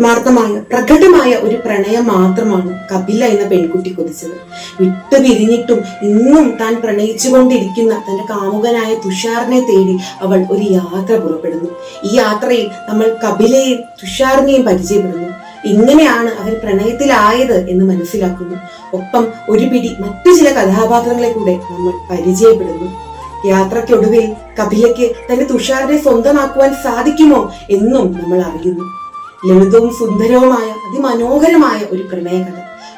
ആത്മാർത്ഥമായ പ്രകടമായ ഒരു പ്രണയം മാത്രമാണ് കപില എന്ന പെൺകുട്ടി കൊതിച്ചത്. വിട്ടുപിരിഞ്ഞിട്ടും ഇന്നും താൻ പ്രണയിച്ചുകൊണ്ടിരിക്കുന്ന തന്റെ കാമുകനായ തുഷാറിനെ തേടി അവൾ ഒരു യാത്ര പുറപ്പെടുന്നു. ഈ യാത്രയിൽ നമ്മൾ കപിലയെയും തുഷാറിനെയും പരിചയപ്പെടുന്നു. ഇങ്ങനെയാണ് അവർ പ്രണയത്തിലായത് എന്ന് മനസ്സിലാക്കുന്നു. ഒപ്പം ഒരു പിടി മറ്റു ചില കഥാപാത്രങ്ങളെ കൂടെ നമ്മൾ പരിചയപ്പെടുന്നു. യാത്രയ്ക്കൊടുവിൽ കപിലയ്ക്ക് തന്റെ തുഷാറിനെ സ്വന്തമാക്കുവാൻ സാധിക്കുമോ എന്നും നമ്മൾ അറിയുന്നു. ലളിതവും സുന്ദരവുമായ അതിമനോഹരമായ ഒരു പ്രണയകഥ.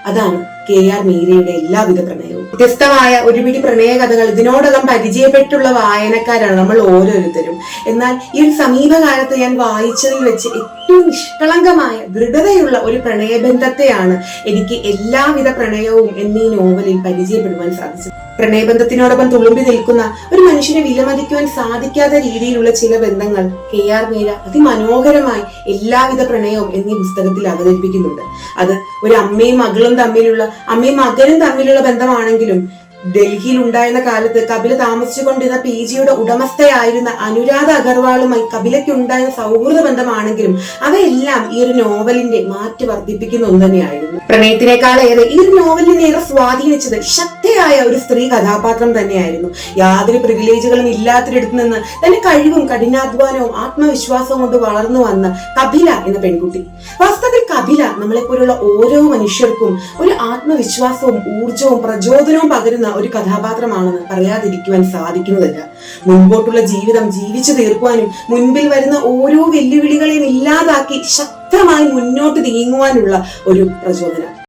അതാണ് KR മീരയുടെ എല്ലാവിധ പ്രണയവും. വ്യത്യസ്തമായ ഒരുപിടി പ്രണയ കഥകൾ ഇതിനോടകം പരിചയപ്പെട്ടുള്ള വായനക്കാരാണ് നമ്മൾ ഓരോരുത്തരും. എന്നാൽ ഈ ഒരു സമീപകാലത്ത് ഞാൻ വായിച്ചതിൽ വെച്ച് ഏറ്റവും നിഷ്കളങ്കമായ ദൃഢതയുള്ള ഒരു പ്രണയബന്ധത്തെയാണ് എനിക്ക് എല്ലാവിധ പ്രണയവും എന്നീ നോവലിൽ പരിചയപ്പെടുവാൻ സാധിച്ചത്. പ്രണയബന്ധത്തിനോടൊപ്പം തുളുമ്പി നിൽക്കുന്ന ഒരു മനുഷ്യനെ വിലമതിക്കുവാൻ സാധിക്കാത്ത രീതിയിലുള്ള ചില ബന്ധങ്ങൾ KR മീര അതിമനോഹരമായി എല്ലാവിധ പ്രണയവും എന്നീ പുസ്തകത്തിൽ അവതരിപ്പിക്കുന്നുണ്ട്. അത് ഒരു അമ്മയും മകളും തമ്മിലുള്ള ബന്ധമാണെങ്കിലും ഡൽഹിയിൽ ഉണ്ടായിരുന്ന കാലത്ത് കപില താമസിച്ചുകൊണ്ടിരുന്ന PG ഉടമസ്ഥയായിരുന്ന അനുരാധ അഗർവാളുമായി കപിലയ്ക്ക് ഉണ്ടായിരുന്ന സൗഹൃദ ബന്ധമാണെങ്കിലും അവയെല്ലാം ഈ ഒരു നോവലിന്റെ മാറ്റി വർദ്ധിപ്പിക്കുന്ന ഒന്ന് തന്നെയായിരുന്നു. പ്രണയത്തിനേക്കാളേറെ ഈ ഒരു നോവലിനെ ഏറെ സ്വാധീനിച്ചത് ശക്തിയായ ഒരു സ്ത്രീ കഥാപാത്രം തന്നെയായിരുന്നു. യാതൊരു പ്രിവിലേജുകളും ഇല്ലാത്തിടത്ത് നിന്ന് തന്റെ കഴിവും കഠിനാധ്വാനവും ആത്മവിശ്വാസവും കൊണ്ട് വളർന്നു വന്ന കപില എന്ന പെൺകുട്ടി. വാസ്തവത്തിൽ കപില നമ്മളെപ്പോലുള്ള ഓരോ മനുഷ്യർക്കും ഒരു ആത്മവിശ്വാസവും ഊർജവും പ്രചോദനവും പകരുന്ന ഒരു കഥാപാത്രമാണെന്ന് പറയാതിരിക്കുവാൻ സാധിക്കുന്നതല്ല. മുൻപോട്ടുള്ള ജീവിതം ജീവിച്ചു തീർക്കുവാനും മുൻപിൽ വരുന്ന ഓരോ വെല്ലുവിളികളെയും ഇല്ലാതാക്കി ശക്തമായി മുന്നോട്ട് നീങ്ങുവാനുള്ള ഒരു പ്രചോദനം.